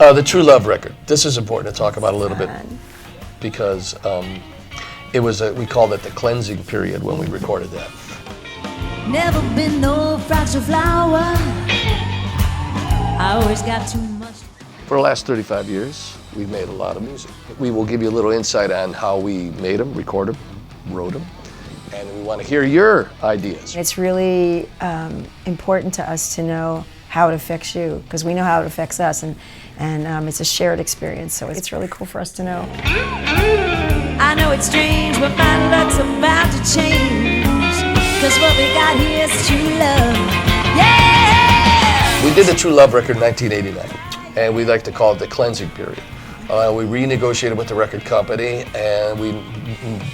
The True Love record. This is important to talk about a little bit because it was we called it the cleansing period when we recorded that. Never been no fractured flower. I always got too much. For the last 35 years, we've made a lot of music. We will give you a little insight on how we made them, recorded them, wrote them, and we want to hear your ideas. It's really important to us to know how it affects you, because we know how it affects us, and it's a shared experience, so it's really cool for us to know. I know it's strange, but my luck's about to change, because what we got here is true love. Yeah! We did the True Love record in 1989, and we like to call it the cleansing period. We renegotiated with the record company, and we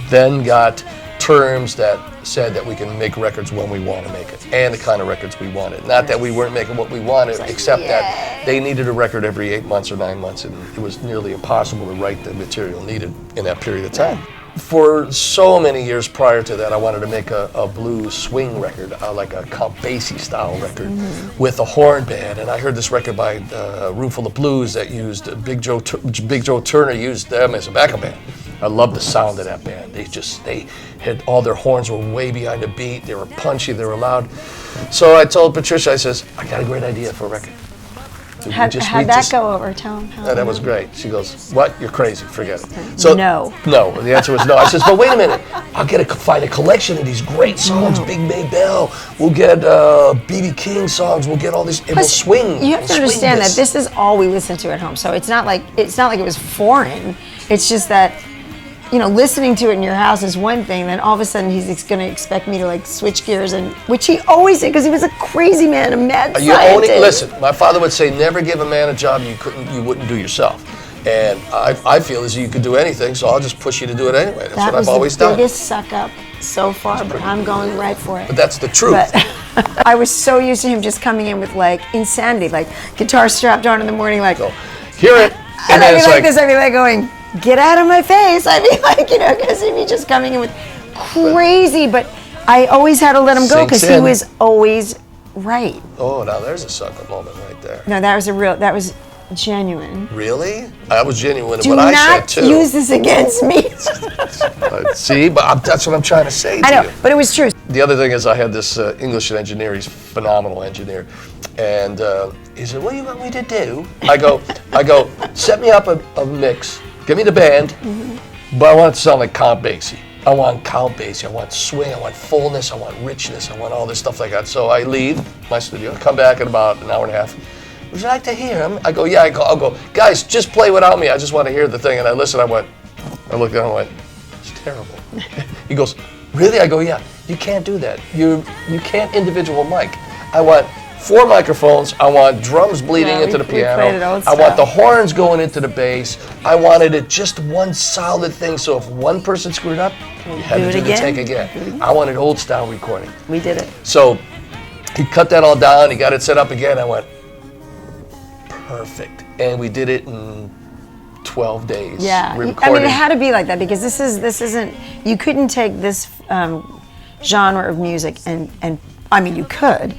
then got terms that said that we can make records when we want to make it, and the kind of records we wanted. Not that we weren't making what we wanted, except that they needed a record every 8 months or 9 months, and it was nearly impossible to write the material needed in that period of time. For so many years prior to that, I wanted to make a blues swing record, like a Count Basie style record with a horn band. And I heard this record by Roomful of Blues that used Big Joe Turner used them as a backup band. I love the sound of that band. They had all their horns were way behind the beat. They were punchy. They were loud. So I told Patricia, I says, I got a great idea for a record. How'd that go over? Tell him how. That was great. She goes, what? You're crazy. Forget it. So no. No. The answer was no. I says, but wait a minute. I'll find a collection of these great songs. Big Maybelle. We'll get B.B. King songs. We'll get all these. And we'll swing. You have to understand that this is all we listen to at home. So it's not like it was foreign. It's just that, you know, listening to it in your house is one thing, then all of a sudden he's going to expect me to like switch gears, and which he always did because he was a crazy man, a mad scientist. Listen, my father would say, never give a man a job you wouldn't do yourself. And I feel as you could do anything, so I'll just push you to do it anyway. That's what I've always done. That was the biggest suck up so far, but I'm going right for it. But that's the truth. But I was so used to him just coming in with like insanity, like guitar strapped on in the morning, like, so, hear it. And I'd be like this, I'd be like going, get out of my face. I'd be like, you know, because he'd be just coming in with crazy, but I always had to let him go because he was always right. Oh, now there's a sucker moment right there. No, that was genuine. Really? I was genuine in what I said too. Do not use this against me. See, but that's what I'm trying to say to you. I know, but it was true. The other thing is I had this English engineer, he's a phenomenal engineer, and he said, what do you want me to do? I go, set me up a mix. Give me the band, but I want it to sound like Count Basie. I want Count Basie, I want swing, I want fullness, I want richness, I want all this stuff like that. So I leave my studio, I come back in about an hour and a half. Would you like to hear him? I go, yeah, I'll go, guys, just play without me. I just want to hear the thing. And I listened, I looked at him and went, it's terrible. He goes, really? I go, yeah, you can't do that. You can't individual mic. I want 4 microphones. I want drums bleeding into the piano. I want the horns going into the bass. I wanted it just one solid thing. So if one person screwed up, you had to do the take again. I wanted old style recording. We did it. So he cut that all down. He got it set up again. I went, perfect. And we did it in 12 days. Yeah. I mean, it had to be like that because this isn't. You couldn't take this genre of music and I mean, you could.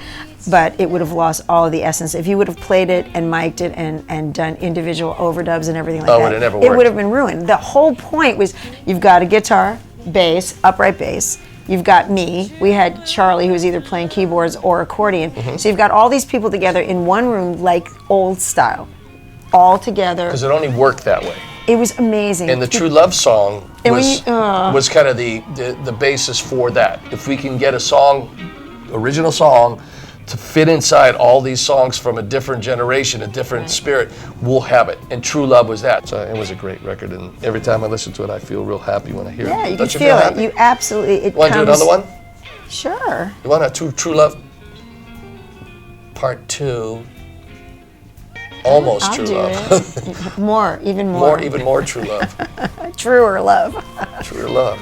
But it would have lost all of the essence. If you would have played it and mic'd it and done individual overdubs and everything like that, it never worked. It would have been ruined. The whole point was you've got a guitar, bass, upright bass. You've got me. We had Charlie, who was either playing keyboards or accordion. So you've got all these people together in one room like old style, all together. Because it only worked that way. It was amazing. And the True Love song was kind of the basis for that. If we can get a song, original song, to fit inside all these songs from a different generation, a different spirit, we'll have it. And True Love was that. So it was a great record, and every time I listen to it, I feel real happy when I hear it. Yeah, you can feel it. You absolutely. Want to do another one? Sure. You want to do True Love Part 2? Almost True Love. Even more. Even more True Love. Truer love. Truer love.